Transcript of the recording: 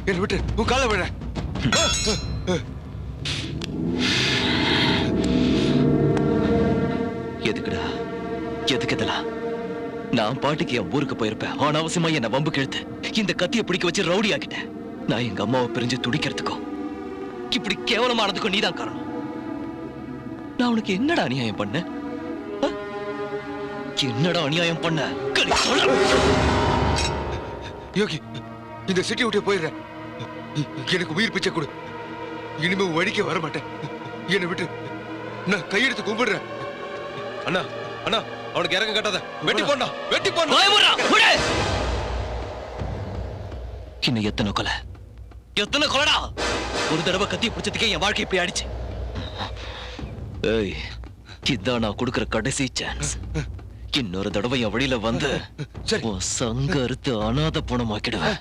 என்ன விட்டு உன் காலை விட. எதுக்குடா? எதுக்கு இதெல்லாம்? நான் பாட்டுக்கு என் ஊருக்கு போயிருப்பேன். அனாவசியமா என்ன வம்பு கிழத்து இந்த கத்தியை பிடிக்க வச்சு ரவுடி ஆக்கிட்டேன். நான் எங்க அம்மாவை பிரிஞ்சு துடிக்கிறதுக்கும் இப்படி கேவலமானதுக்கும் நீதான் காரணம். நான் உனக்கு என்னடா அநியாயம் பண்ண? என்னடா அநியாயம் பண்ண? யோகி, இந்த சிட்டி விட்டு போயிடுறேன். எனக்கு உயிர் பிச்சை கொடு. இனிமே வழிக்க வர மாட்டேன். என்னை விட்டு நான் கையெடுத்து கும்பிடுறேன். அண்ணா அண்ணா, அவனுக்கு இறங்க கட்டாத. வெட்டி போண்டா, வெட்டி போண்டா. இன்னும் எத்தனை கொலை, எத்தனை கொலைடா? ஒரு தடவை கத்தியை பிடிச்சதுக்கே என் வாழ்க்கை இப்படி ஆயிடுச்சு. ஏய், இதான் நான் கொடுக்கிற கடைசி சான்ஸ். இன்னொரு தடவை என் வழியில வந்து சங்க அறுத்து அனாத பணமாக்கிடுவேன்.